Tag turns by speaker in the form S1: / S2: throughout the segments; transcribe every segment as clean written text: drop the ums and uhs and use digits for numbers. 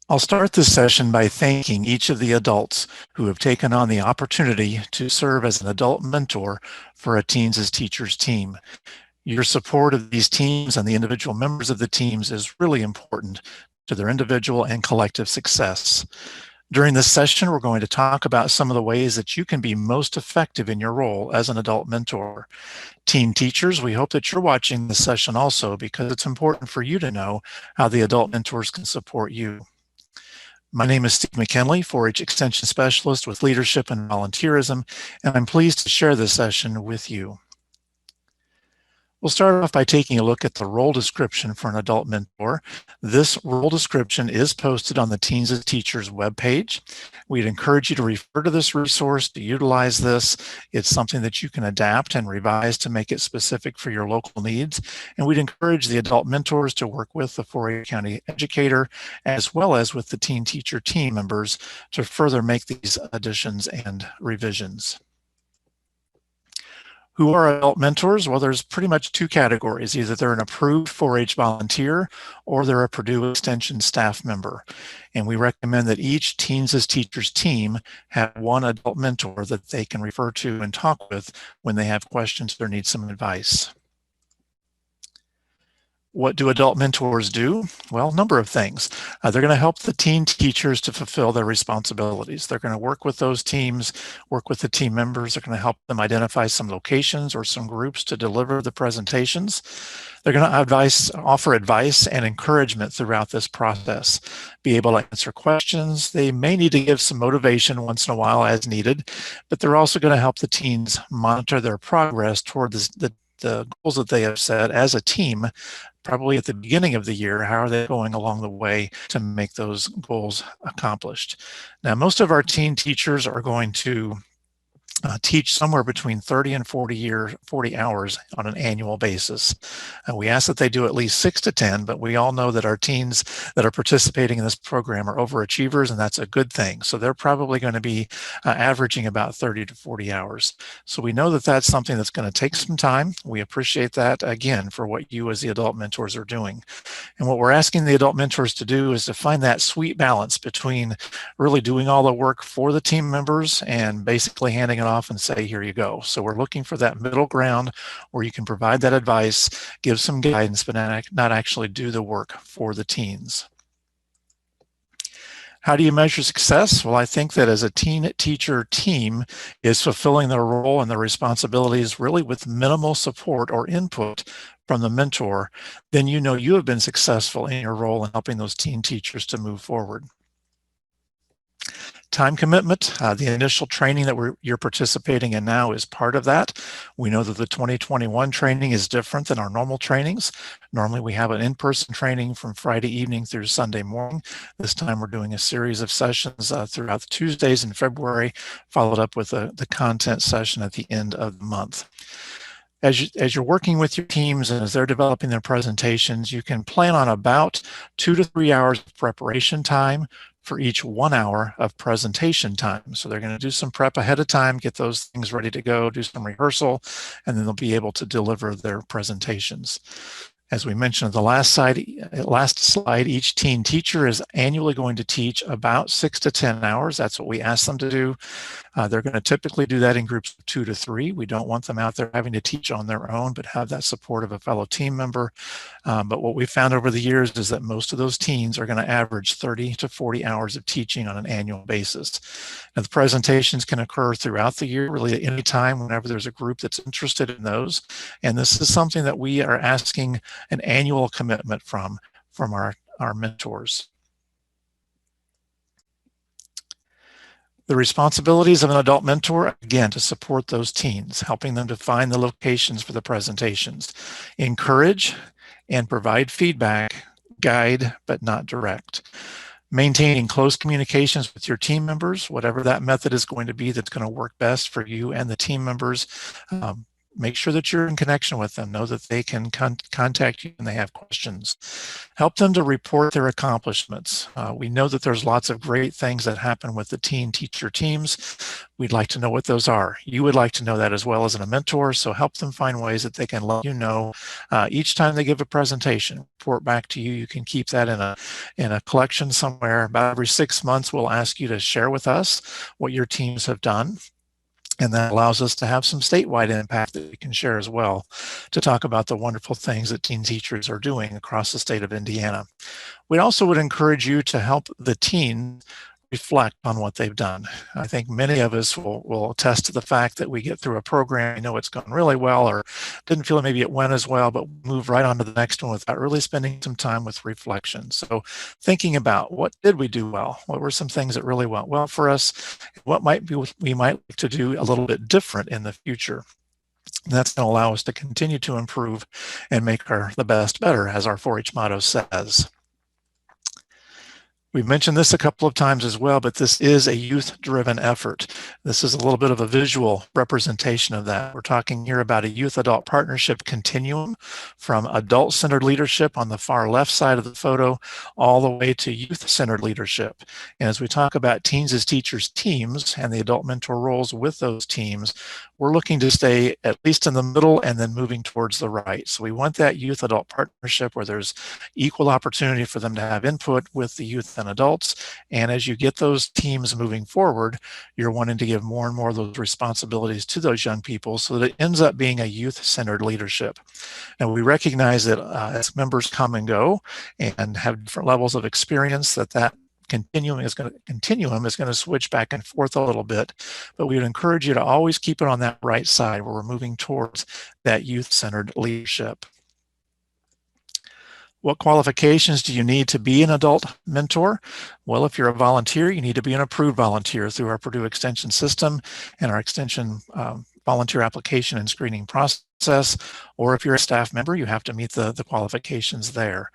S1: I'll start this session by thanking each of the adults who have taken on the opportunity to serve as an adult mentor for a Teens as Teachers team. Your support of these teams and the individual members of the teams is really important to their individual and collective success. During this session, we're going to talk about some of the ways that you can be most effective in your role as an adult mentor. Teen teachers, we hope that you're watching this session also because it's important for you to know how the adult mentors can support you. My name is Steve McKinley, 4-H Extension Specialist with Leadership and Volunteerism, and I'm pleased to share this session with you. We'll start off by taking a look at the role description for an adult mentor. This role description is posted on the Teens as Teachers webpage. We'd encourage you to refer to this resource, to utilize this. It's something that you can adapt and revise to make it specific for your local needs. And we'd encourage the adult mentors to work with the 4-H County educator as well as with the teen teacher team members to further make these additions and revisions. Who are adult mentors? Well, there's pretty much two categories. Either they're an approved 4-H volunteer or they're a Purdue Extension staff member. And we recommend that each Teens as Teachers team have one adult mentor that they can refer to and talk with when they have questions or need some advice. What do adult mentors do? Well, a number of things. They're going to help the teen teachers to fulfill their responsibilities. They're going to work with those teams, work with the team members. They're going to help them identify some locations or some groups to deliver the presentations. They're going to offer advice and encouragement throughout this process, be able to answer questions. They may need to give some motivation once in a while as needed, but they're also going to help the teens monitor their progress toward the goals that they have set as a team, probably at the beginning of the year. How are they going along the way to make those goals accomplished? Now, most of our teen teachers are going to teach somewhere between 30 and 40 hours on an annual basis. We ask that they do at least 6 to 10, but we all know that our teens that are participating in this program are overachievers, and that's a good thing. So they're probably going to be averaging about 30 to 40 hours. So we know that that's something that's going to take some time. We appreciate that, again, for what you as the adult mentors are doing. And what we're asking the adult mentors to do is to find that sweet balance between really doing all the work for the team members and basically handing it off and say, here you go. So we're looking for that middle ground where you can provide that advice, give some guidance, but not actually do the work for the teens. How do you measure success? Well, I think that as a teen teacher team is fulfilling their role and their responsibilities really with minimal support or input from the mentor, then you know you have been successful in your role in helping those teen teachers to move forward. Time commitment, the initial training that you're participating in now is part of that. We know that the 2021 training is different than our normal trainings. Normally we have an in-person training from Friday evening through Sunday morning. This time we're doing a series of sessions throughout the Tuesdays in February, followed up with the content session at the end of the month. As you're working with your teams and as they're developing their presentations, you can plan on about 2 to 3 hours of preparation time for each 1 hour of presentation time. So they're going to do some prep ahead of time, get those things ready to go, do some rehearsal, and then they'll be able to deliver their presentations. As we mentioned at the last slide, each teen teacher is annually going to teach about 6 to 10 hours. That's what we ask them to do. They're going to typically do that in groups of 2 to 3. We don't want them out there having to teach on their own, but have that support of a fellow team member. But what we've found over the years is that most of those teens are going to average 30 to 40 hours of teaching on an annual basis. Now, the presentations can occur throughout the year, really at any time, whenever there's a group that's interested in those. And this is something that we are asking an annual commitment from our mentors. The responsibilities of an adult mentor, again, to support those teens, helping them to find the locations for the presentations, encourage and provide feedback, guide, but not direct. Maintaining close communications with your team members, whatever that method is going to be that's going to work best for you and the team members. make sure that you're in connection with them. Know that they can contact you when they have questions. Help them to report their accomplishments. We know that there's lots of great things that happen with the teen teacher teams. We'd like to know what those are. You would like to know that as well as a mentor, so help them find ways that they can let you know each time they give a presentation. Report back to you. You can keep that in a collection somewhere. About every 6 months, we'll ask you to share with us what your teams have done. And that allows us to have some statewide impact that we can share as well, to talk about the wonderful things that teen teachers are doing across the state of Indiana. We also would encourage you to help the teen reflect on what they've done. I think many of us will attest to the fact that we get through a program, we know it's gone really well, or didn't feel maybe it went as well, but move right on to the next one without really spending some time with reflection. So thinking about, what did we do well? What were some things that really went well for us? What might be we might like to do a little bit different in the future? And that's going to allow us to continue to improve and make the best better, as our 4-H motto says. We've mentioned this a couple of times as well, but this is a youth-driven effort. This is a little bit of a visual representation of that. We're talking here about a youth-adult partnership continuum, from adult-centered leadership on the far left side of the photo all the way to youth-centered leadership. And as we talk about teens as teachers teams and the adult mentor roles with those teams, we're looking to stay at least in the middle and then moving towards the right. So we want that youth-adult partnership where there's equal opportunity for them to have input with the youth and adults. And as you get those teams moving forward, you're wanting to give more and more of those responsibilities to those young people so that it ends up being a youth-centered leadership. And we recognize that as members come and go and have different levels of experience, that continuum is going to switch back and forth a little bit, but we would encourage you to always keep it on that right side where we're moving towards that youth-centered leadership. What qualifications do you need to be an adult mentor? Well, if you're a volunteer, you need to be an approved volunteer through our Purdue Extension system and our Extension volunteer application and screening process. Or if you're a staff member, you have to meet the qualifications there.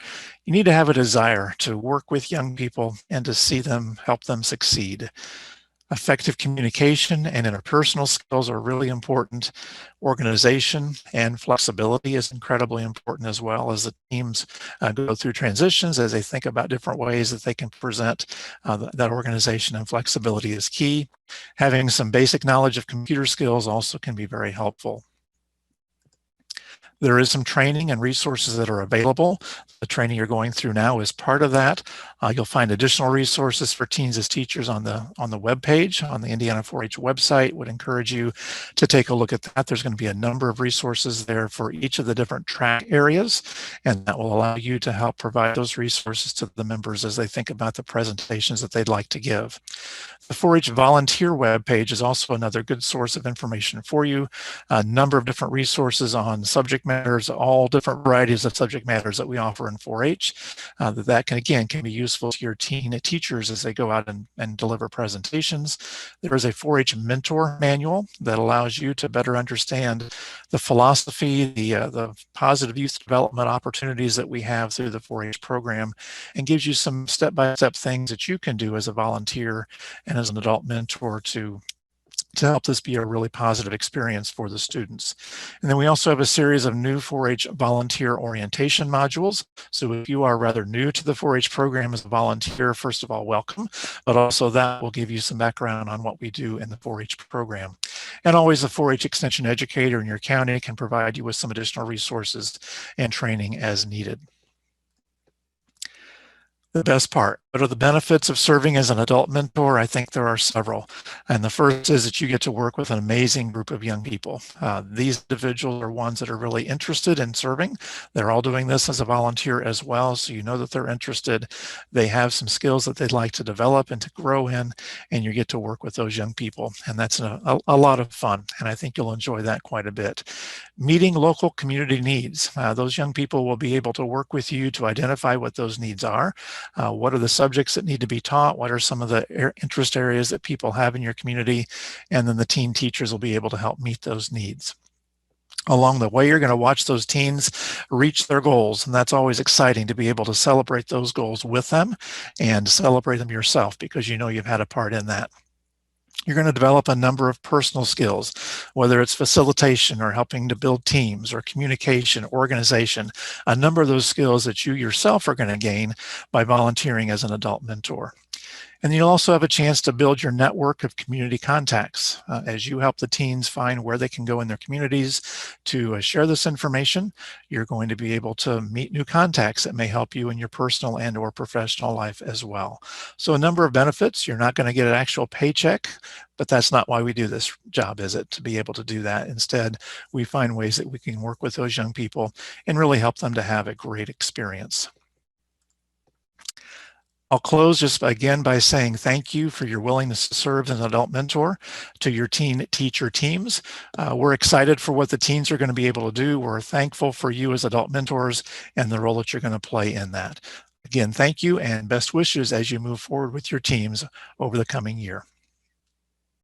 S1: You need to have a desire to work with young people and to see them, help them succeed. Effective communication and interpersonal skills are really important. Organization and flexibility is incredibly important, as well as the teams go through transitions, as they think about different ways that they can present. That organization and flexibility is key. Having some basic knowledge of computer skills also can be very helpful. There is some training and resources that are available. The training you're going through now is part of that. You'll find additional resources for teens as teachers on the web page on the Indiana 4-H website. Would encourage you to take a look at that. There's going to be a number of resources there for each of the different track areas, and that will allow you to help provide those resources to the members as they think about the presentations that they'd like to give. The 4-H volunteer web page is also another good source of information for you. A number of different resources on subject matters, all different varieties of subject matters that we offer in 4-H. That can be useful to your teen teachers as they go out and deliver presentations. There is a 4-H mentor manual that allows you to better understand the philosophy, the positive youth development opportunities that we have through the 4-H program, and gives you some step-by-step things that you can do as a volunteer and as an adult mentor to help this be a really positive experience for the students. And then we also have a series of new 4-H volunteer orientation modules. So if you are rather new to the 4-H program as a volunteer, first of all, welcome, but also that will give you some background on what we do in the 4-H program. And always the 4-H extension educator in your county can provide you with some additional resources and training as needed. The best part. What are the benefits of serving as an adult mentor? I think there are several. And the first is that you get to work with an amazing group of young people. These individuals are ones that are really interested in serving. They're all doing this as a volunteer as well, so you know that they're interested. They have some skills that they'd like to develop and to grow in, and you get to work with those young people. And that's a lot of fun, and I think you'll enjoy that quite a bit. Meeting local community needs. Those young people will be able to work with you to identify what those needs are. What are the subjects that need to be taught? What are some of the interest areas that people have in your community? And then the teen teachers will be able to help meet those needs. Along the way, you're going to watch those teens reach their goals, and that's always exciting to be able to celebrate those goals with them and celebrate them yourself because you know you've had a part in that. You're going to develop a number of personal skills, whether it's facilitation or helping to build teams or communication, organization, a number of those skills that you yourself are going to gain by volunteering as an adult mentor. And you'll also have a chance to build your network of community contacts as you help the teens find where they can go in their communities to share this information. You're going to be able to meet new contacts that may help you in your personal and or professional life as well. So a number of benefits. You're not going to get an actual paycheck, but that's not why we do this job, is it? To be able to do that. Instead, we find ways that we can work with those young people and really help them to have a great experience. I'll close just again by saying thank you for your willingness to serve as an adult mentor to your teen teacher teams. We're excited for what the teens are going to be able to do. We're thankful for you as adult mentors and the role that you're going to play in that. Again, thank you and best wishes as you move forward with your teams over the coming year.